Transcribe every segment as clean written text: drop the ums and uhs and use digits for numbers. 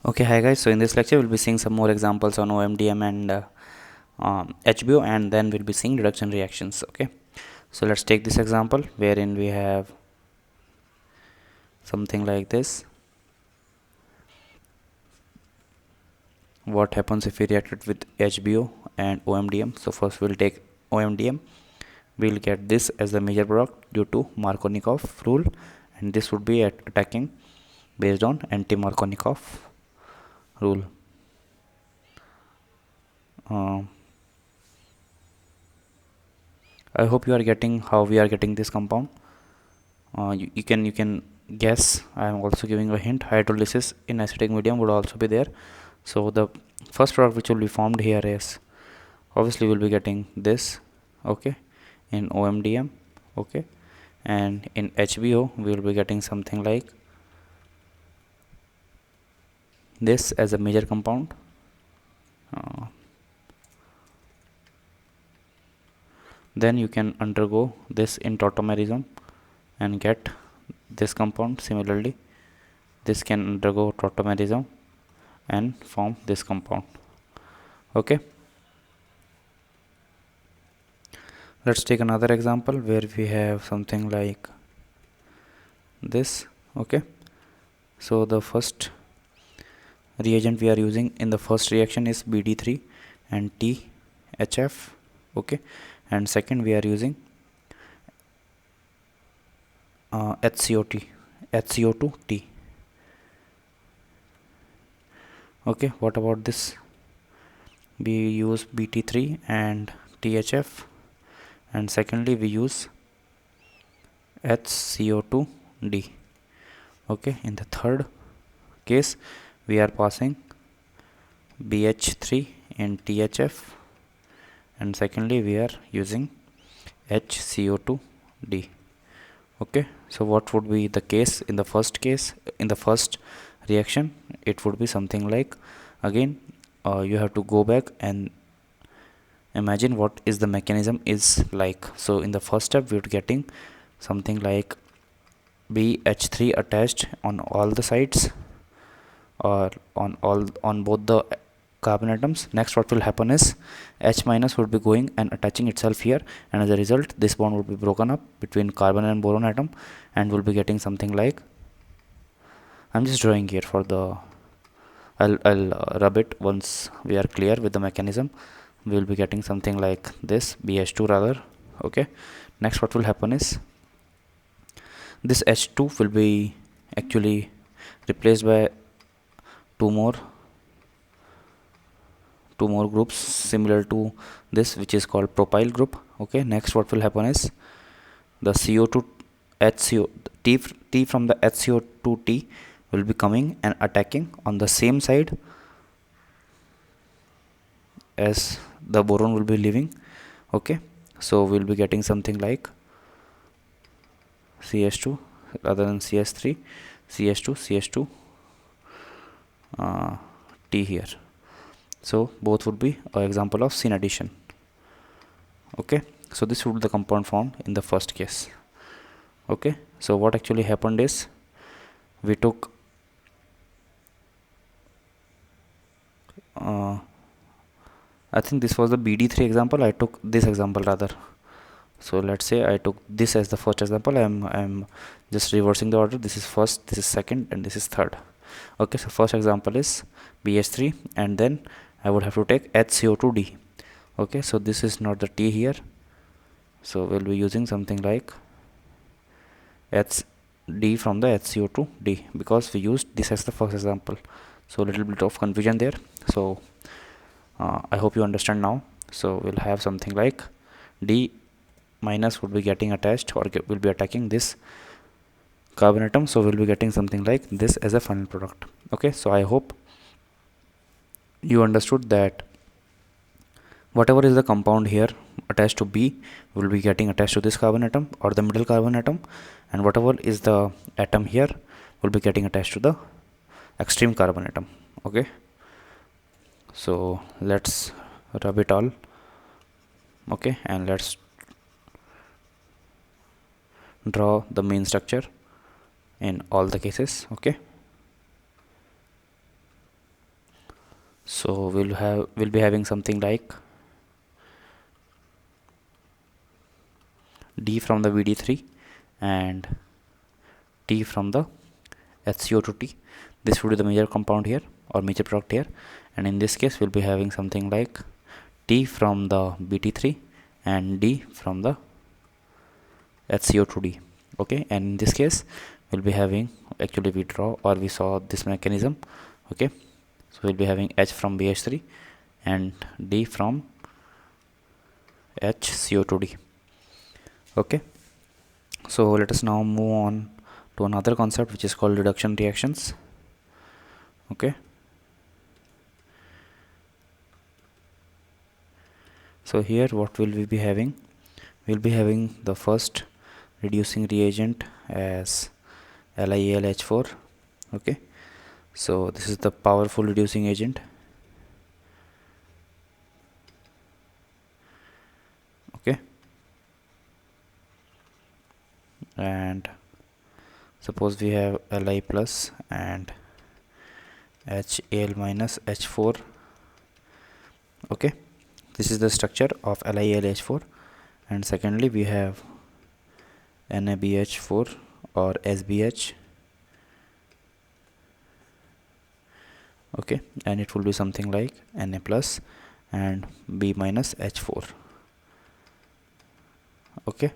Okay, hi guys. So in this lecture, we'll be seeing some more examples on OMDM and HBO, and then we'll be seeing reduction reactions. Okay, so let's take this example wherein we have something like this. What happens if we react it with HBO and OMDM? So first we'll take OMDM. We'll get this as the major product due to Markovnikov rule, and this would be attacking based on anti-Markovnikov rule. I hope you are getting how we are getting this compound. You can guess. I am also giving a hint. Hydrolysis in acidic medium would also be there. So the first product which will be formed here is obviously we'll be getting this, okay, in OMDM, okay, and in HBO we will be getting something like this as a major compound. Then you can undergo this in tautomerism and get this compound. Similarly, this can undergo tautomerism and form this compound. Okay, let's take another example where we have something like this. Okay, so the first reagent we are using in the first reaction is BD3 and THF. Okay, and second we are using HCO2T. Okay, what about this? We use BT3 and THF, and secondly we use HCO2D. Okay, in the third case we are passing BH3 in THF, and secondly we are using HCO2D. Okay, so what would be the case in the first case? In the first reaction it would be something like, again you have to go back and imagine what is the mechanism is like. So in the first step we are getting something like BH3 attached on all the sides, or on both the carbon atoms. Next what will happen is H minus would be going and attaching itself here, and as a result this bond would be broken up between carbon and boron atom, and we'll be getting something like, I'm just drawing here for the, I'll rub it once we are clear with the mechanism. We will be getting something like this, BH2 rather. Okay, next what will happen is this H2 will be actually replaced by two more groups similar to this, which is called propyl group. Okay, next what will happen is the CO2 HCO T from the HCO2T will be coming and attacking on the same side as the boron will be leaving. Okay, so we'll be getting something like CH2 rather than CS3, CH2 T here. So both would be an example of syn addition. Okay, so this would be the compound formed in the first case. Okay, so what actually happened is we took I think this was the BD3 example. I took this example rather. So let's say I took this as the first example. I'm just reversing the order. This is first, this is second, and this is third. Okay, so first example is BH3, and then I would have to take HCO2D. Okay, so this is not the T here, so we'll be using something like HD from the HCO2D because we used this as the first example. So a little bit of confusion there. So I hope you understand now. So we'll have something like D minus would be getting attached, or will be attacking this carbon atom, so we'll be getting something like this as a final product. Okay, so I hope you understood that whatever is the compound here attached to B will be getting attached to this carbon atom or the middle carbon atom, and whatever is the atom here will be getting attached to the extreme carbon atom. Okay, so let's rub it all. Okay, and let's draw the main structure in all the cases. Okay, So we'll be having something like D from the VD3 and T from the HCO2T. This would be the major compound here, or major product here, and in this case we'll be having something like T from the BT3 and D from the HCO2D. Okay, and in this case we'll be having, actually we draw or we saw this mechanism. Okay, so we'll be having H from BH3 and D from HCO2D. Okay, so let us now move on to another concept which is called reduction reactions. Okay, so here what will we be having? We'll be having the first reducing reagent as LiAlH4. Okay, so this is the powerful reducing agent. Okay, and suppose we have Li plus and HAl minus H4. Okay, this is the structure of LiAlH4, and secondly we have NaBH4 or SBH. Okay, and it will be something like Na plus and B minus H4. Okay,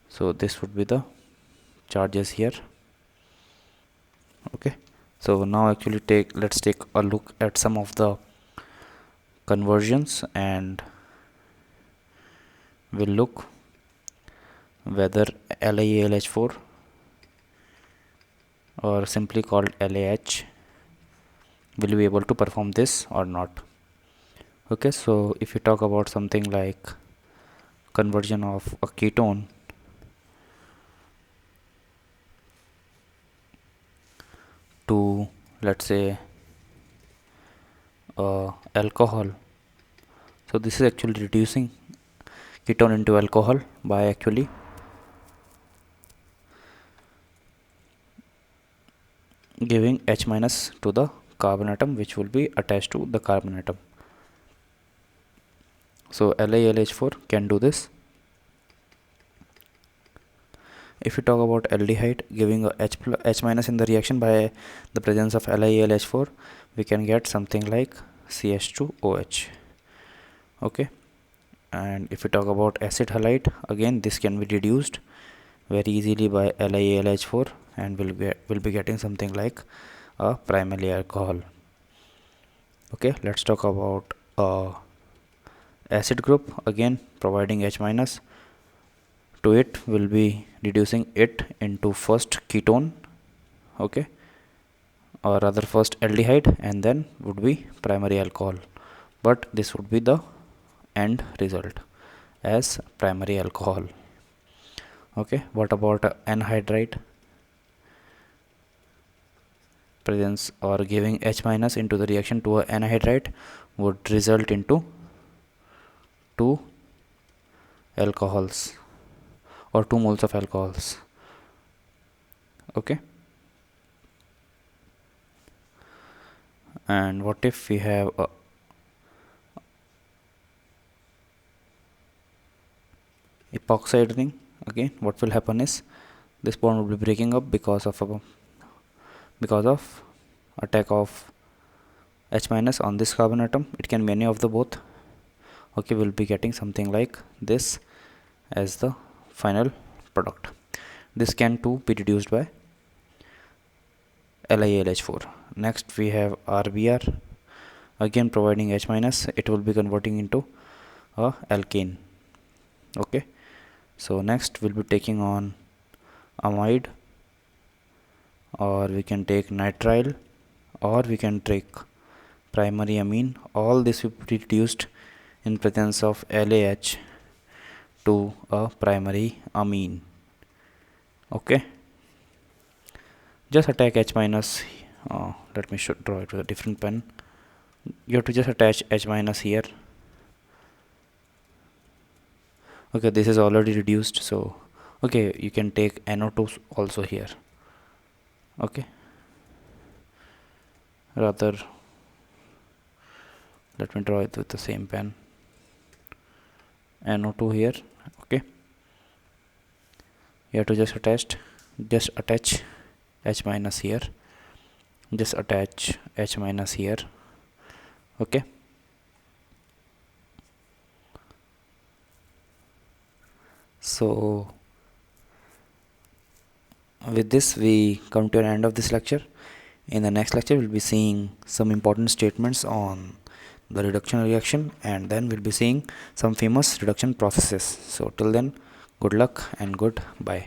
so this would be the charges here. Okay, so now actually let's take a look at some of the conversions, and we'll look whether LiAlH4 or simply called LAH will be able to perform this or not. Okay, so if you talk about something like conversion of a ketone to, let's say, alcohol, so this is actually reducing ketone into alcohol by actually giving H minus to the carbon atom, which will be attached to the carbon atom. So LiLH4 can do this. If we talk about aldehyde giving a H minus in the reaction by the presence of LiLH4, we can get something like CH2OH. Okay, and if we talk about acid halide, again this can be reduced very easily by LiLH4, and we'll be getting something like a primary alcohol. Okay, let's talk about acid group. Again, providing H minus to it will be reducing it into first ketone, okay, or rather first aldehyde, and then would be primary alcohol, but this would be the end result as primary alcohol. Okay, what about anhydride? Presence or giving H minus into the reaction to an anhydride would result into 2 alcohols or 2 moles of alcohols. Okay, and what if we have a epoxide ring? Again, what will happen is this bond will be breaking up because of attack of H minus on this carbon atom. It can be any of the both. Okay, we'll be getting something like this as the final product. This can too be reduced by LiLH4. Next we have RBr, again providing H minus, it will be converting into a alkane. Okay, so next we'll be taking on amide, or we can take nitrile, or we can take primary amine. All this will be reduced in presence of LAH to a primary amine. Okay, just attack H minus. Let me draw it with a different pen. You have to just attach H minus here. Okay, this is already reduced, so okay, you can take NO2 also here. Okay, rather Let me draw it with the same pen. NO2 here. Okay, you have to just attach H minus here, just attach H minus here. Okay, so with this we come to an end of this lecture. In the next lecture we'll be seeing some important statements on the reduction reaction, and then we'll be seeing some famous reduction processes. So till then, good luck and goodbye.